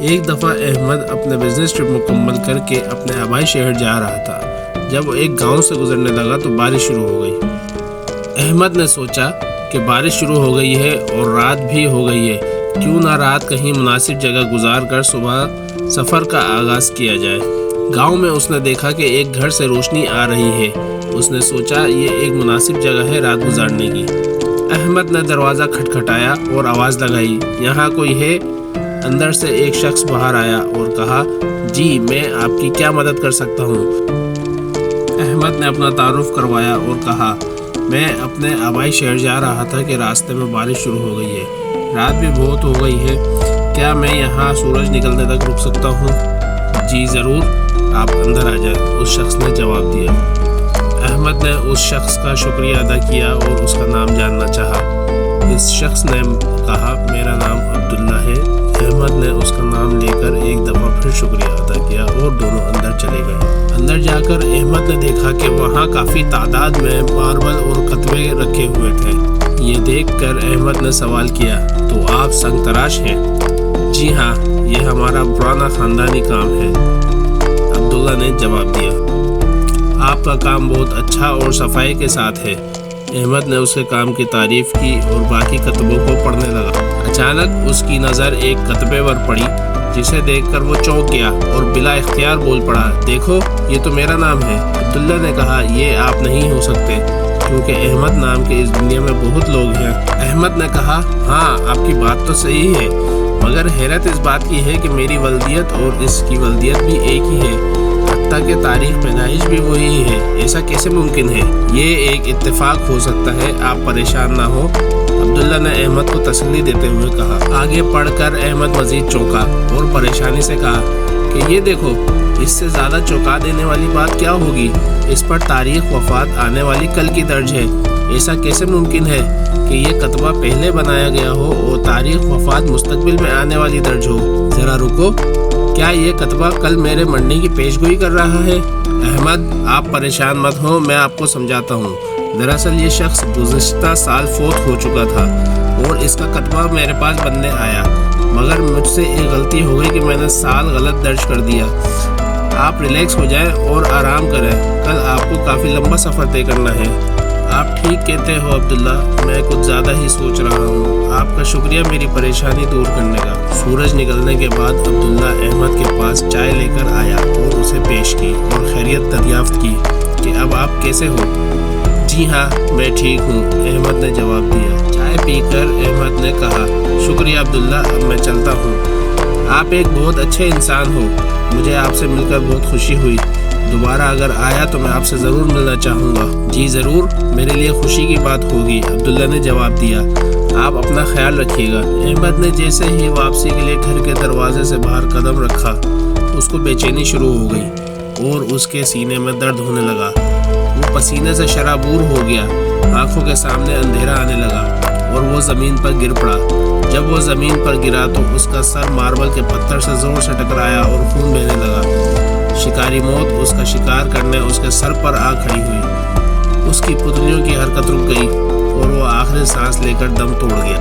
ایک دفعہ احمد اپنے بزنس ٹرپ مکمل کر کے اپنے آبائی شہر جا رہا تھا۔ جب وہ ایک گاؤں سے گزرنے لگا تو بارش شروع ہو گئی۔ احمد نے سوچا کہ بارش شروع ہو گئی ہے اور رات بھی ہو گئی ہے، کیوں نہ رات کہیں مناسب جگہ گزار کر صبح سفر کا آغاز کیا جائے۔ گاؤں میں اس نے دیکھا کہ ایک گھر سے روشنی آ رہی ہے۔ اس نے سوچا یہ ایک مناسب جگہ ہے رات گزارنے کی۔ احمد نے دروازہ کھٹکھٹایا اور آواز لگائی، یہاں کوئی ہے؟ اندر سے ایک شخص باہر آیا اور کہا، جی میں آپ کی کیا مدد کر سکتا ہوں؟ احمد نے اپنا تعارف کروایا اور کہا، میں اپنے آبائی شہر جا رہا تھا کہ راستے میں بارش شروع ہو گئی ہے، رات بھی بہت ہو گئی ہے، کیا میں یہاں سورج نکلنے تک رک سکتا ہوں؟ جی ضرور، آپ اندر آ جائیں، اس شخص نے جواب دیا۔ احمد نے اس شخص کا شکریہ ادا کیا اور اس کا نام جاننا چاہا۔ اس شخص نے کہا، میرا نام عبداللہ ہے۔ احمد نے اس کا نام لے کر ایک دفعہ پھر شکریہ ادا کیا اور دونوں اندر چلے گئے۔ اندر جا کر احمد نے دیکھا کہ وہاں کافی تعداد میں ماربل اور کتبے رکھے ہوئے تھے۔ یہ دیکھ کر احمد نے سوال کیا، تو آپ سنگ تراش ہیں؟ جی ہاں، یہ ہمارا پرانا خاندانی کام ہے، عبداللہ نے جواب دیا۔ آپ کا کام بہت اچھا اور صفائی کے ساتھ ہے۔ احمد نے اس کے کام کی تعریف کی اور باقی کتبوں کو پڑھنے لگا۔ اچانک اس کی نظر ایک کتبے پر پڑی، جسے دیکھ کر وہ چونک گیا اور بلا اختیار بول پڑا، دیکھو یہ تو میرا نام ہے۔ عبداللہ نے کہا، یہ آپ نہیں ہو سکتے، کیونکہ احمد نام کے اس دنیا میں بہت لوگ ہیں۔ احمد نے کہا، ہاں آپ کی بات تو صحیح ہے، مگر حیرت اس بات کی ہے کہ میری ولدیت اور اس کی ولدیت بھی ایک ہی ہے، حتیٰ کہ تاریخ پیدائش بھی وہی ہے، ایسا کیسے ممکن ہے؟ یہ ایک اتفاق ہو سکتا ہے، آپ پریشان نہ ہو، عبداللہ نے احمد کو تسلی دیتے ہوئے کہا۔ آگے پڑھ کر احمد مزید چونکا اور پریشانی سے کہا کہ یہ دیکھو، اس سے زیادہ چونکا دینے والی بات کیا ہوگی؟ اس پر تاریخ وفات آنے والی کل کی درج ہے، ایسا کیسے ممکن ہے کہ یہ کتبہ پہلے بنایا گیا ہو اور تاریخ وفات مستقبل میں آنے والی درج ہو؟ ذرا رکو، کیا یہ کتبہ کل میرے مرنے کی پیشگوئی کر رہا ہے؟ احمد آپ پریشان مت ہو، میں آپ کو سمجھاتا ہوں۔ دراصل یہ شخص گزشتہ سال فوت ہو چکا تھا اور اس کا کتبہ میرے پاس بننے آیا، مگر مجھ سے ایک غلطی ہو گئی کہ میں نے سال غلط درج کر دیا۔ آپ ریلیکس ہو جائیں اور آرام کریں، کل آپ کو کافی لمبا سفر طے کرنا ہے۔ آپ ٹھیک کہتے ہو عبداللہ، میں کچھ زیادہ ہی سوچ رہا ہوں، آپ کا شکریہ میری پریشانی دور کرنے کا۔ سورج نکلنے کے بعد عبداللہ احمد کے پاس چائے لے کر آیا اور اسے پیش کی اور خیریت دریافت کی کہ اب آپ کیسے ہو؟ جی ہاں میں ٹھیک ہوں، احمد نے جواب دیا۔ چائے پی کر احمد نے کہا، شکریہ عبداللہ، اب میں چلتا ہوں۔ آپ ایک بہت اچھے انسان ہو، مجھے آپ سے مل کر بہت خوشی ہوئی، دوبارہ اگر آیا تو میں آپ سے ضرور ملنا چاہوں گا۔ جی ضرور، میرے لیے خوشی کی بات ہوگی، عبداللہ نے جواب دیا۔ آپ اپنا خیال رکھیے گا۔ احمد نے جیسے ہی واپسی کے لیے گھر کے دروازے سے باہر قدم رکھا، اس کو بے چینی شروع ہو گئی اور اس کے سینے میں درد ہونے لگا۔ وہ پسینے سے شرابور ہو گیا، آنکھوں کے سامنے اندھیرا آنے لگا اور وہ زمین پر گر پڑا۔ جب وہ زمین پر گرا تو اس کا سر ماربل کے پتھر سے زور سے ٹکرایا اور خون بہنے لگا۔ شکاری موت اس کا شکار کرنے اس کے سر پر آ کھڑی ہوئی۔ اس کی پتلیوں کی حرکت رک گئی اور وہ آخری سانس لے کر دم توڑ گیا۔